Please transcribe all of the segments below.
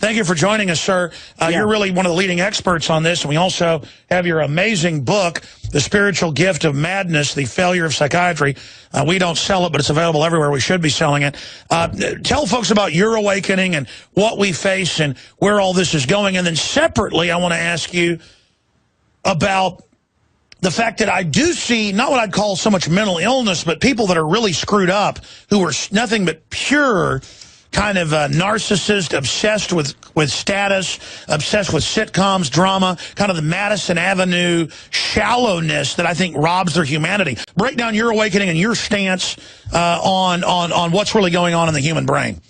Thank you for joining us, sir. You're really one of the leading experts on this, and we also have your amazing book, The Spiritual Gift of Madness, The Failure of Psychiatry. We don't sell it, but it's available everywhere. We should be selling it. Tell folks about your awakening and what we face and where all this is going. And then separately, I want to ask you about the fact that I do see not what I'd call so much mental illness, but people that are really screwed up who are nothing but pure kind of narcissist, obsessed with status, obsessed with sitcoms, drama, kind of the Madison Avenue shallowness that I think robs their humanity. Break down your awakening and your stance on what's really going on in the human brain.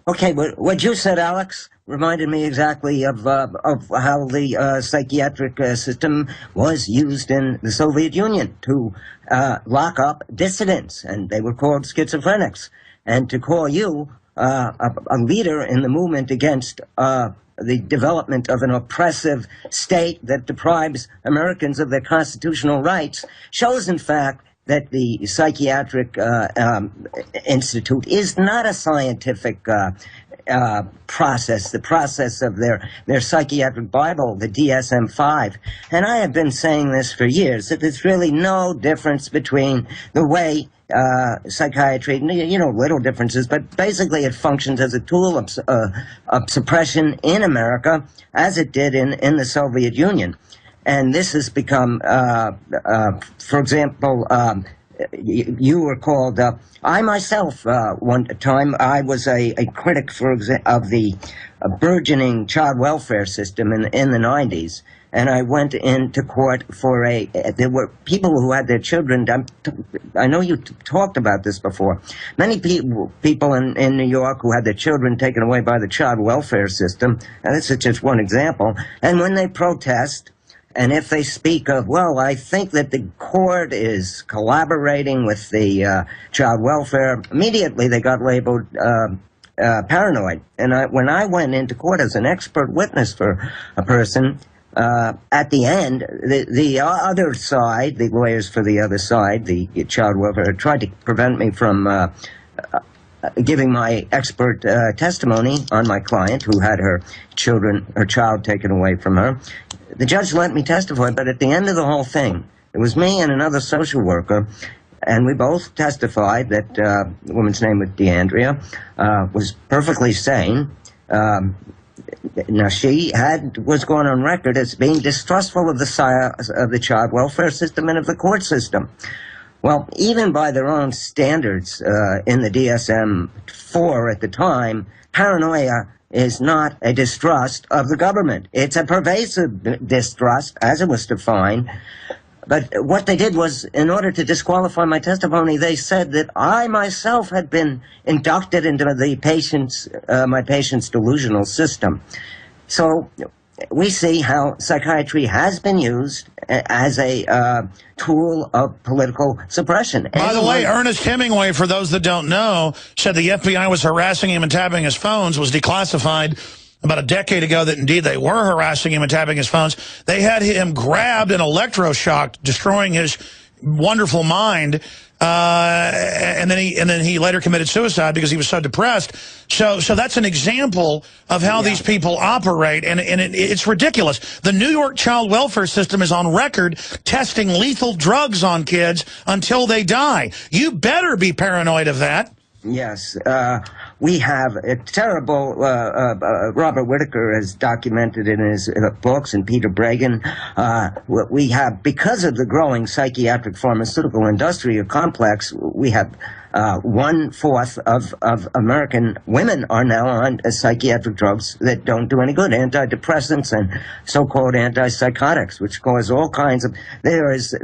Okay, what you said, Alex, reminded me exactly of how the psychiatric system was used in the Soviet Union to lock up dissidents, and they were called schizophrenics. And to call you a leader in the movement against the development of an oppressive state that deprives Americans of their constitutional rights shows, in fact, that the Psychiatric Institute is not a scientific process, the process of their psychiatric Bible, the DSM-5. And I have been saying this for years, that there's really no difference between the way psychiatry, little differences, but basically it functions as a tool of suppression in America, as it did in the Soviet Union. And this has become, for example, you were called, I myself, one time, I was a critic, of the burgeoning child welfare system in the 90s. And I went into court for there were people who had their children, I know you talked about this before, many people in New York who had their children taken away by the child welfare system, and this is just one example, and when they protest, and if they speak of, well, I think that the court is collaborating with the child welfare, immediately they got labeled paranoid. And when I went into court as an expert witness for a person, at the end, the other side, the lawyers for the other side, the child welfare, tried to prevent me from giving my expert testimony on my client who had her child taken away from her. The judge let me testify, but at the end of the whole thing, it was me and another social worker, and we both testified that the woman's name was DeAndrea, was perfectly sane. Now, she was going on record as being distrustful of the child welfare system and of the court system. Well, even by their own standards in the DSM-4 at the time, paranoia is not a distrust of the government. It's a pervasive distrust, as it was defined. But what they did was, in order to disqualify my testimony, they said that I myself had been inducted into my patient's delusional system. So we see how psychiatry has been used as a tool of political suppression. By the way, Ernest Hemingway, for those that don't know, said the FBI was harassing him and tapping his phones, was declassified about a decade ago that indeed they were harassing him and tapping his phones. They had him grabbed and electroshocked, destroying his wonderful mind. And then he later committed suicide because he was so depressed. So that's an example of how these people operate, and it's ridiculous. The New York child welfare system is on record testing lethal drugs on kids until they die. You better be paranoid of that. Yes, we have a terrible, Robert Whitaker has documented in his books, and Peter Bregan, we have, because of the growing psychiatric pharmaceutical industrial complex, we have 1/4 of American women are now on psychiatric drugs that don't do any good, antidepressants and so-called antipsychotics, which cause all kinds of. There is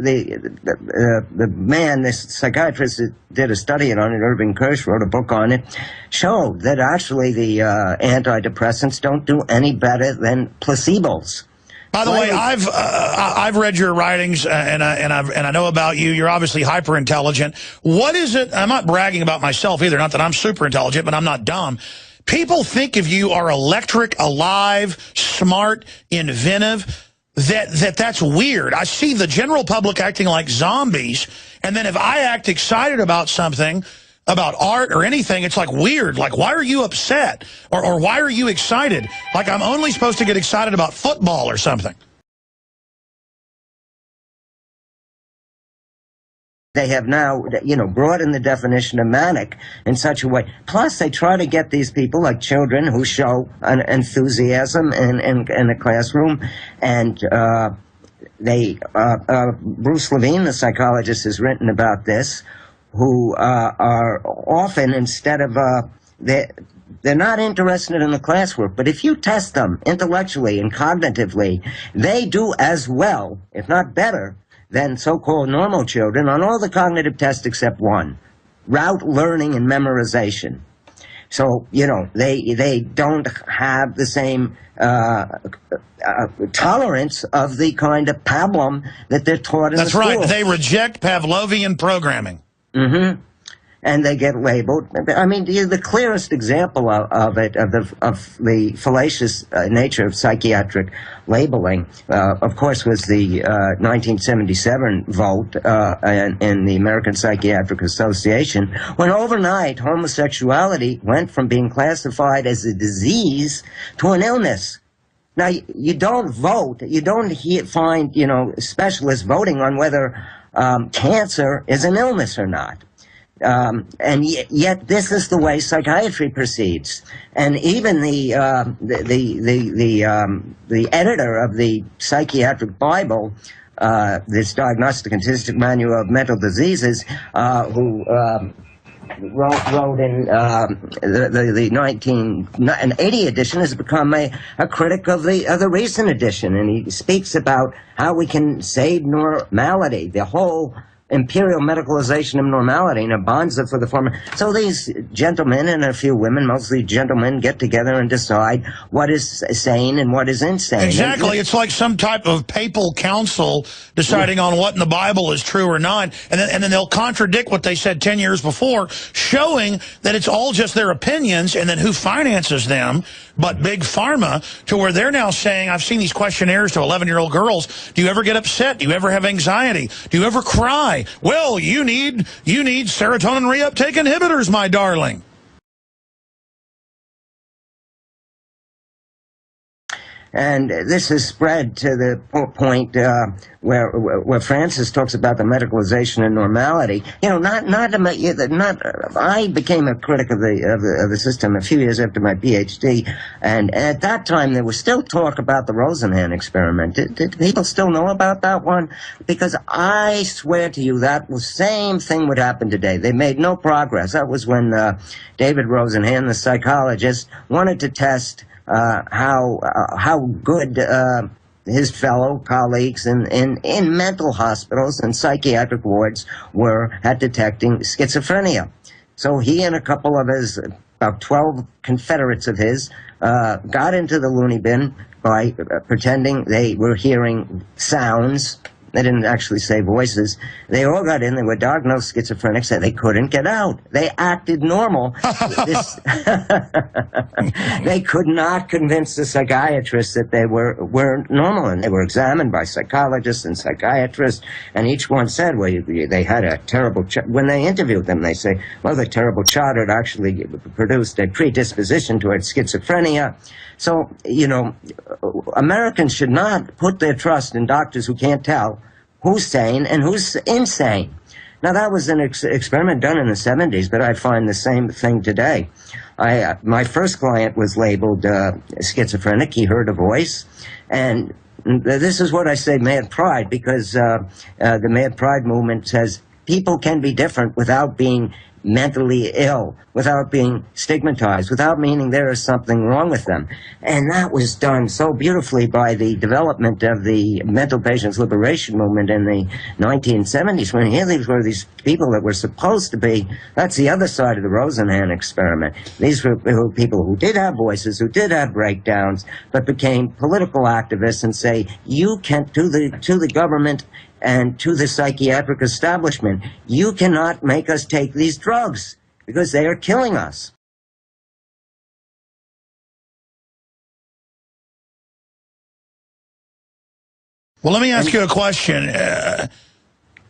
this psychiatrist that did a study on it, Irving Kirsch wrote a book on it, showed that actually the antidepressants don't do any better than placebos. By the way, I've read your writings and I know about you. You're obviously hyper intelligent. What is it? I'm not bragging about myself either. Not that I'm super intelligent, but I'm not dumb. People think of you are electric, alive, smart, inventive. That's weird. I see the general public acting like zombies, and then if I act excited about something, about art or anything, it's like weird. Like, why are you upset? Or why are you excited? Like, I'm only supposed to get excited about football or something. They have now, broadened the definition of manic in such a way. Plus, they try to get these people, like children, who show an enthusiasm in a classroom, and Bruce Levine, the psychologist, has written about this, who are often, instead of, they're not interested in the classwork, but if you test them intellectually and cognitively, they do as well, if not better, than so-called normal children on all the cognitive tests except one, route learning and memorization. So, they don't have the same tolerance of the kind of pablum that they're taught in the schools. That's right. They reject Pavlovian programming. Mm-hmm. And they get labeled. I mean, the clearest example of the fallacious nature of psychiatric labeling, of course, was the 1977 vote in the American Psychiatric Association, when overnight homosexuality went from being classified as a disease to an illness. Now, you don't vote, you don't find, specialists voting on whether cancer is an illness or not. And yet this is the way psychiatry proceeds. And even the editor of the Psychiatric Bible, this Diagnostic and Statistic Manual of Mental Diseases, who wrote in the 1980 edition, has become a critic of the recent edition, and he speaks about how we can save normality, the whole imperial medicalization of normality, and a bonza for the former. So these gentlemen and a few women, mostly gentlemen, get together and decide what is sane and what is insane. Exactly. It's like some type of papal council deciding on what in the Bible is true or not, and then they'll contradict what they said 10 years before, showing that it's all just their opinions, and then who finances them but Big Pharma, to where they're now saying, I've seen these questionnaires to 11-year-old girls, do you ever get upset? Do you ever have anxiety? Do you ever cry? Well, you need serotonin reuptake inhibitors, my darling. And this has spread to the point where Francis talks about the medicalization of normality. I became a critic of the system a few years after my PhD, and at that time there was still talk about the Rosenhan experiment. Did people still know about that one? Because I swear to you that the same thing would happen today. They made no progress. That was when David Rosenhan, the psychologist, wanted to test how good his fellow colleagues in mental hospitals and psychiatric wards were at detecting schizophrenia. So he and a couple of his, about 12 confederates of his, got into the loony bin by pretending they were hearing sounds. They didn't actually say voices. They all got in. They were diagnosed schizophrenic, said they couldn't get out. They acted normal. They could not convince the psychiatrists that they were normal, and they were examined by psychologists and psychiatrists, and each one said, well, they had a terrible when they interviewed them, they say, well, the terrible childhood actually produced a predisposition towards schizophrenia. So, Americans should not put their trust in doctors who can't tell who's sane and who's insane. Now, that was an experiment done in the 70s, but I find the same thing today. My first client was labeled schizophrenic. He heard a voice, and this is what I say, mad pride, because the mad pride movement says people can be different without being mentally ill, without being stigmatized, without meaning there is something wrong with them. And that was done so beautifully by the development of the mental patients liberation movement in the 1970s, when here these were these people that were supposed to be, that's the other side of the Rosenhan experiment. These were people who did have voices, who did have breakdowns, but became political activists and say, you can't, to the government and to the psychiatric establishment, you cannot make us take these drugs because they are killing us. Well, let me ask you a question.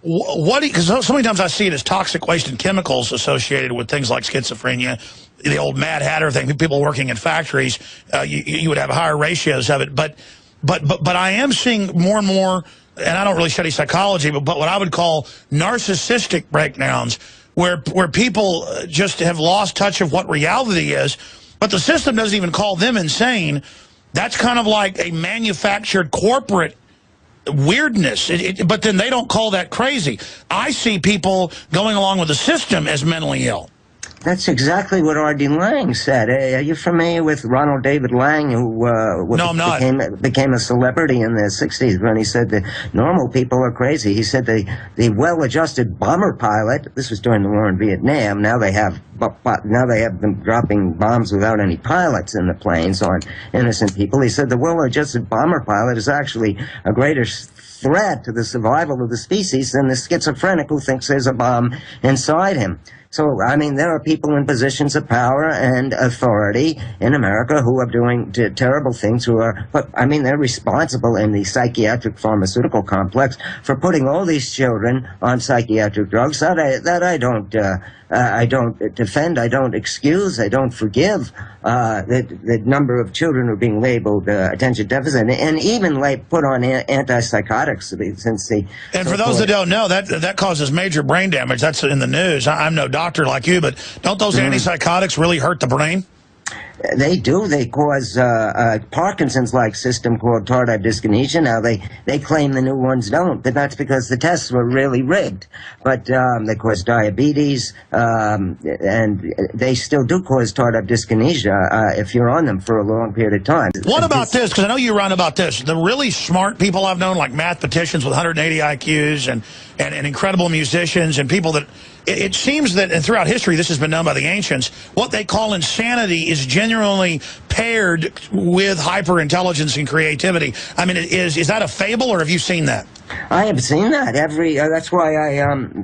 Because so many times I see it as toxic waste and chemicals associated with things like schizophrenia, the old Mad Hatter thing, people working in factories, you would have higher ratios of it. But I am seeing more and more, and I don't really study psychology, but what I would call narcissistic breakdowns, where people just have lost touch of what reality is, but the system doesn't even call them insane. That's kind of like a manufactured corporate weirdness, but then they don't call that crazy. I see people going along with the system as mentally ill. That's exactly what R.D. Laing said. Are you familiar with Ronald David Laing, who no, I'm not. became a celebrity in the 60s when he said that normal people are crazy? He said the well-adjusted bomber pilot, this was during the war in Vietnam, now they have them dropping bombs without any pilots in the planes on innocent people. He said the well-adjusted bomber pilot is actually a greater threat to the survival of the species than the schizophrenic who thinks there's a bomb inside him. So, I mean, there are people in positions of power and authority in America who are doing terrible things, but, I mean, they're responsible in the psychiatric pharmaceutical complex for putting all these children on psychiatric drugs. That I don't defend, I don't excuse, I don't forgive. The number of children who are being labeled attention deficit and even put on antipsychotics since the... And for those that don't know, that causes major brain damage. That's in the news. I'm no doctor like you, but don't those antipsychotics really hurt the brain? They do. They cause Parkinson's-like system called tardive dyskinesia. Now, they claim the new ones don't, but that's because the tests were really rigged. But they cause diabetes, and they still do cause tardive dyskinesia if you're on them for a long period of time. What about this? Because I know you run about this. The really smart people I've known, like mathematicians with 180 IQs and incredible musicians and people that... It seems that, and throughout history, this has been done by the ancients, what they call insanity is genuinely paired with hyper-intelligence and creativity. I mean, is that a fable, or have you seen that? I have seen that. That's why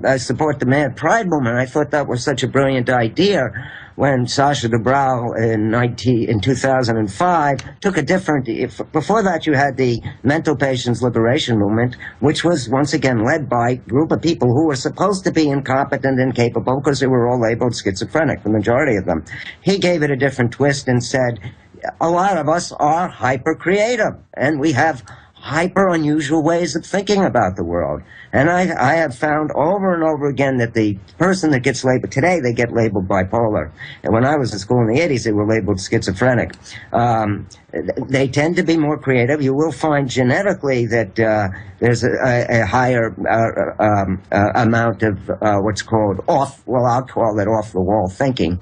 I support the Mad Pride movement. I thought that was such a brilliant idea when Sasha Dobrow in 2005 took a different... Before that, you had the Mental Patients Liberation Movement, which was once again led by a group of people who were supposed to be incompetent and incapable because they were all labeled schizophrenic, the majority of them. He gave it a different twist and said, a lot of us are hyper-creative, and we have hyper unusual ways of thinking about the world. And I have found over and over again that the person that gets labeled today, they get labeled bipolar. And when I was in school in the 80s, they were labeled schizophrenic. They tend to be more creative. You will find genetically that there's a higher amount of what's called I'll call it off-the-wall thinking,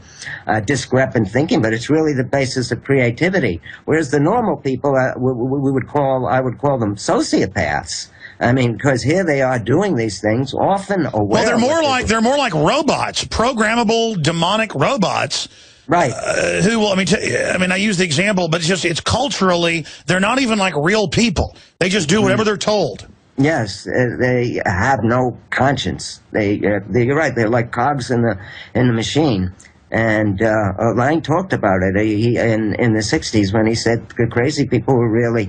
discrepant thinking, but it's really the basis of creativity. Whereas the normal people, I would call them sociopaths. I mean, because here they are doing these things, often aware. Well, they're more like robots, programmable demonic robots. Right. Who will, I use the example, but it's culturally, they're not even like real people. They just do whatever they're told. Yes, they have no conscience. You're right, they're like cogs in the machine. And Laing talked about it in the 60s when he said the crazy people were really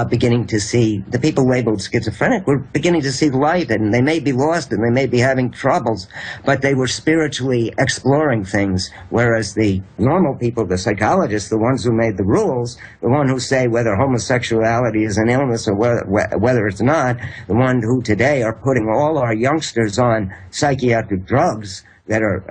beginning to see, the people labeled schizophrenic were beginning to see light, and they may be lost and they may be having troubles, but they were spiritually exploring things, whereas the normal people, the psychologists, the ones who made the rules, the one who say whether homosexuality is an illness or whether it's not, the one who today are putting all our youngsters on psychiatric drugs, that are,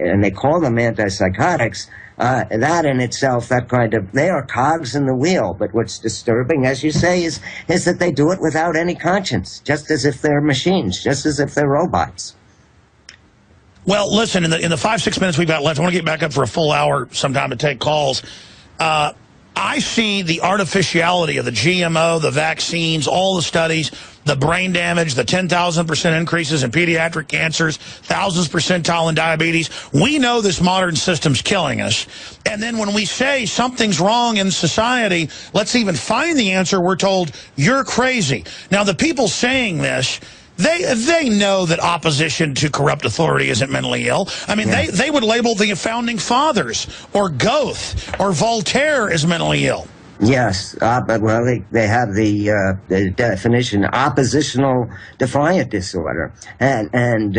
and they call them antipsychotics, that in itself, they are cogs in the wheel. But what's disturbing, as you say, is that they do it without any conscience, just as if they're machines, just as if they're robots. Well, listen, in the 5-6 minutes we've got left, I want to get back up for a full hour sometime to take calls. I see the artificiality of the GMO, the vaccines, all the studies, the brain damage, the 10,000% increases in pediatric cancers, thousands percentile in diabetes. We know this modern system's killing us. And then when we say something's wrong in society, let's even find the answer, we're told, you're crazy. Now, the people saying this, they know that opposition to corrupt authority isn't mentally ill. I mean, yeah. they would label the founding fathers or Goethe or Voltaire as mentally ill. Yes, well, they have the definition oppositional defiant disorder, and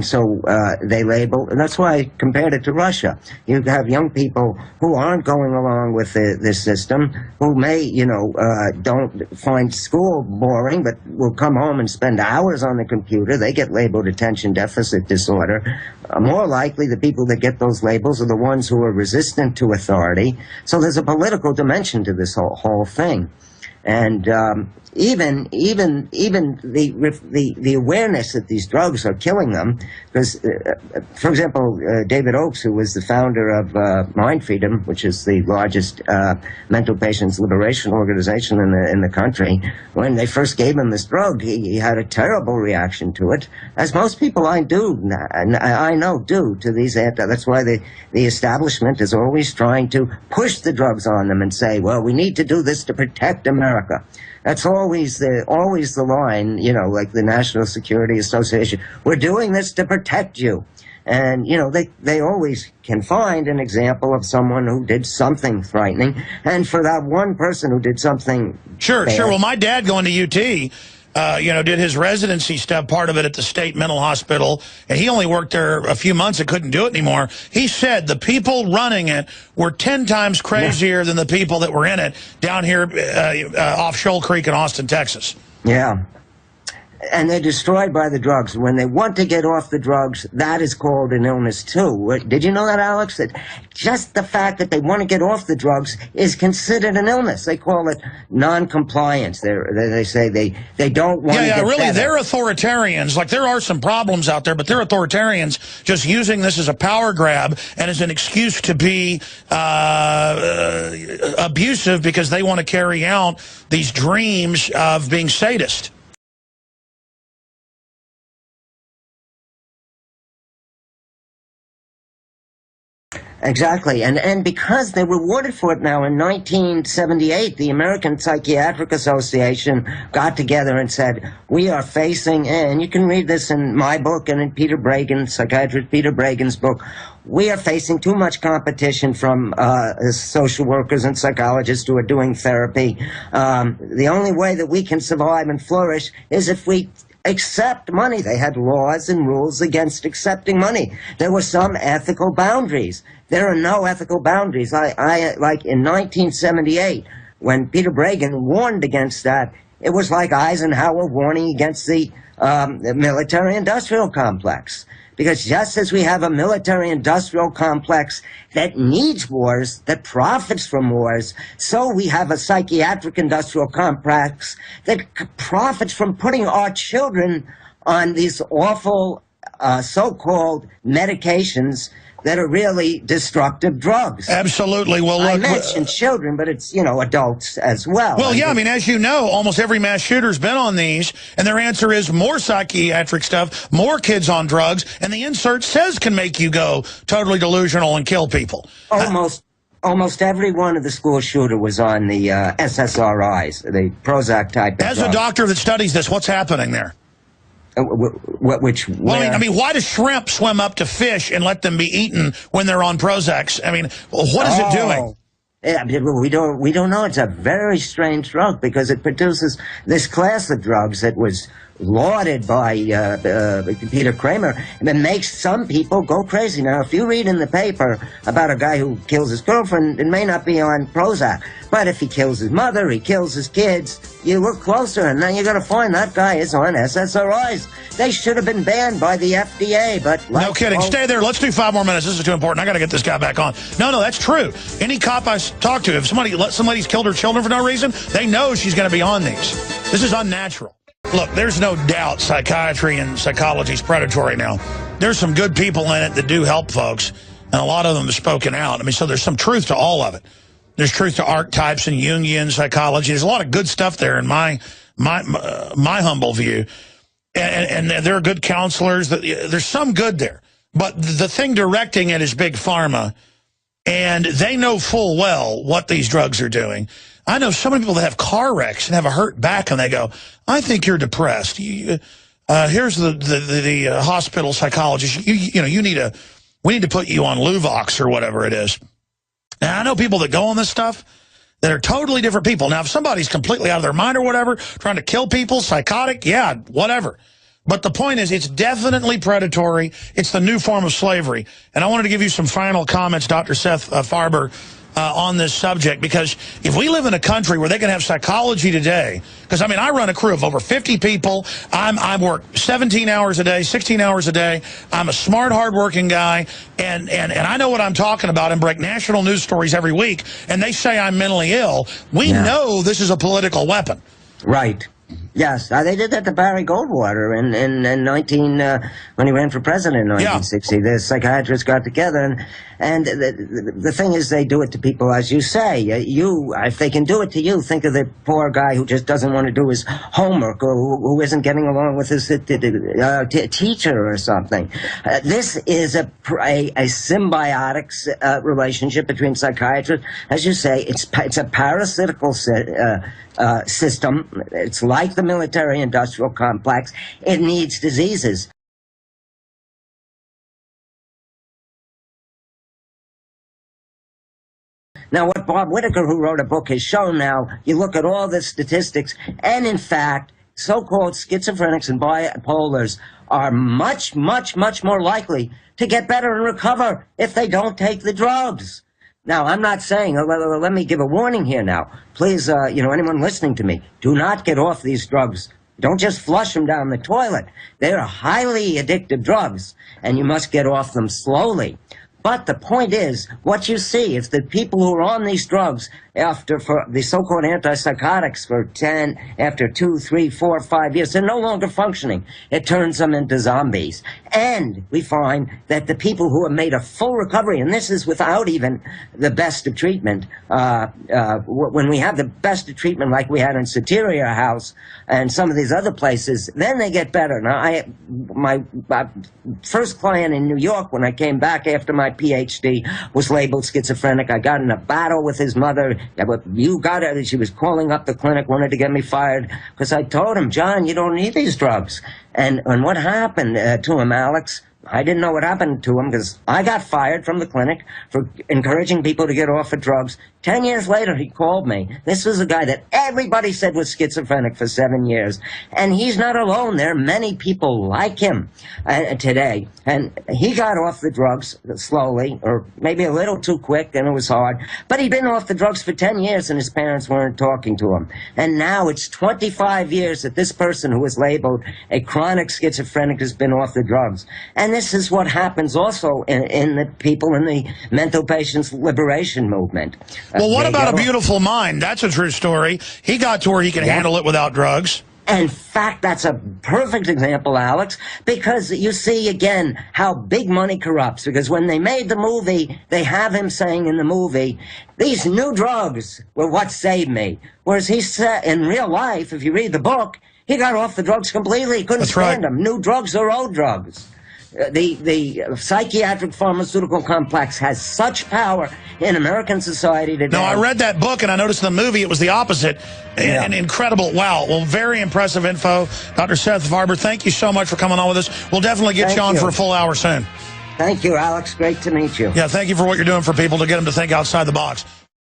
so they label. And that's why I compared it to Russia. You have young people who aren't going along with this system, who may, don't find school boring, but will come home and spend hours on the computer. They get labeled attention deficit disorder. More likely, the people that get those labels are the ones who are resistant to authority. So there's a political dimension to this whole thing, and even the awareness that these drugs are killing them, because for example, David Oakes, who was the founder of Mind Freedom, which is the largest mental patients liberation organization in the country, when they first gave him this drug, he had a terrible reaction to it, as most people I know do to these that's why the establishment is always trying to push the drugs on them and say, well, we need to do this to protect America. That's always the line, like the National Security Association. We're doing this to protect you. And, they always can find an example of someone who did something frightening. And for that one person who did something Sure. Well, my dad going to UT, did his residency stuff, part of it at the state mental hospital, and he only worked there a few months and couldn't do it anymore. He said the people running it were 10 times crazier than the people that were in it down here off Shoal Creek in Austin, Texas. Yeah. And they're destroyed by the drugs. When they want to get off the drugs, that is called an illness too. Did you know that, Alex? That just the fact that they want to get off the drugs is considered an illness. They call it non-compliance. They say they don't want to get really, better. they're authoritarians. Like, there are some problems out there, but they're authoritarians just using this as a power grab and as an excuse to be abusive because they want to carry out these dreams of being sadist. Exactly, and because they're rewarded for it now, in 1978, the American Psychiatric Association got together and said, we are facing, and you can read this in my book and in Peter Bregan, psychiatrist Peter Bregan's book, we are facing too much competition from social workers and psychologists who are doing therapy. The only way that we can survive and flourish is if we accept money. They had laws and rules against accepting money. There were some ethical boundaries. There are no ethical boundaries. Like in 1978, when Peter Bregan warned against that, it was like Eisenhower warning against the military-industrial complex. Because just as we have a military-industrial complex that needs wars, that profits from wars, so we have a psychiatric-industrial complex that profits from putting our children on these awful so-called medications that are really destructive drugs. Absolutely. Well, look, I mentioned children, but it's, adults as well. Well, yeah, I mean, as you know, almost every mass shooter's been on these, and their answer is more psychiatric stuff, more kids on drugs, and the insert says can make you go totally delusional and kill people. Almost every one of the school shooter was on the SSRIs, the Prozac type of As drug. a doctor that studies this, what's happening there? Well, I mean, why does shrimp swim up to fish and let them be eaten when they're on Prozacs? I mean, what is it doing? Yeah, we don't know. It's a very strange drug because it produces this class of drugs that was lauded by Peter Kramer, and it makes some people go crazy. Now, if you read in the paper about a guy who kills his girlfriend, it may not be on Prozac, but if he kills his mother, he kills his kids, you look closer, and then you're going to find that guy is on SSRIs. They should have been banned by the FDA, but... No kidding. Stay there. Let's do 5 more minutes. This is too important. I got to get this guy back on. No, that's true. Any cop I talk to, if somebody's killed her children for no reason, they know she's going to be on these. This is unnatural. Look, there's no doubt psychiatry and psychology is predatory now. There's some good people in it that do help folks, and a lot of them have spoken out. I mean, so there's some truth to all of it. There's truth to archetypes and Jungian psychology. There's a lot of good stuff there in my humble view. And there are good counselors. There's some good there. But the thing directing it is Big Pharma, and they know full well what these drugs are doing. I know so many people that have car wrecks and have a hurt back, and they go, I think you're depressed. Here's the hospital psychologist. We need to put you on Luvox or whatever it is. Now, I know people that go on this stuff. that are totally different people. Now, if somebody's completely out of their mind or whatever, trying to kill people, psychotic, yeah, whatever. But the point is, it's definitely predatory. It's the new form of slavery. And I wanted to give you some final comments, Dr. Seth Farber, on this subject, because if we live in a country where they can have psychology today, because, I mean, I run a crew of over 50 people. I work 17 hours a day, 16 hours a day. I'm a smart, hardworking guy, and I know what I'm talking about and break national news stories every week, and they say I'm mentally ill. We know this is a political weapon. Right. Yes, they did that to Barry Goldwater in when he ran for president in 1960. The psychiatrists got together, and the thing is, they do it to people, as you say. If they can do it to you, think of the poor guy who just doesn't want to do his homework, or who isn't getting along with his teacher or something. This is a symbiotic relationship between psychiatrists. As you say, it's a parasitical system. It's like the military-industrial complex. It needs diseases. Now, what Bob Whitaker, who wrote a book, has shown now, you look at all the statistics, and in fact, so-called schizophrenics and bipolars are much, much, much more likely to get better and recover if they don't take the drugs. Now, I'm not saying, let me give a warning here now. Please, anyone listening to me, do not get off these drugs. Don't just flush them down the toilet. They are highly addictive drugs, and you must get off them slowly. But the point is, what you see is that people who are on these drugs for the so-called antipsychotics after 2, 3, 4, 5 years, they're no longer functioning. It turns them into zombies. And we find that the people who have made a full recovery, and this is without even the best of treatment, when we have the best of treatment like we had in Superior House and some of these other places, then they get better. Now, my first client in New York, when I came back after my PhD, was labeled schizophrenic. I got in a battle with his mother. You got it. She was calling up the clinic, wanted to get me fired, because I told him, John, you don't need these drugs. And what happened to him, Alex? I didn't know what happened to him, because I got fired from the clinic for encouraging people to get off of drugs. 10 years later, he called me. This was a guy that everybody said was schizophrenic for 7 years. And he's not alone. There are many people like him today. And he got off the drugs slowly, or maybe a little too quick, and it was hard. But he'd been off the drugs for 10 years, and his parents weren't talking to him. And now it's 25 years that this person who was labeled a chronic schizophrenic has been off the drugs. And this is what happens also in the people in the mental patients liberation movement. Well, what about A Beautiful Mind? That's a true story. He got to where he can handle it without drugs. In fact, that's a perfect example, Alex, because you see, again, how big money corrupts. Because when they made the movie, they have him saying in the movie, these new drugs were what saved me. Whereas he said, in real life, if you read the book, he got off the drugs completely. He couldn't stand them. New drugs are old drugs. The psychiatric pharmaceutical complex has such power in American society today. No, I read that book, and I noticed in the movie it was the opposite. And incredible. Wow. Well, very impressive info. Dr. Seth Farber, thank you so much for coming on with us. We'll definitely get you on for a full hour soon. Thank you, Alex. Great to meet you. Yeah, thank you for what you're doing for people to get them to think outside the box.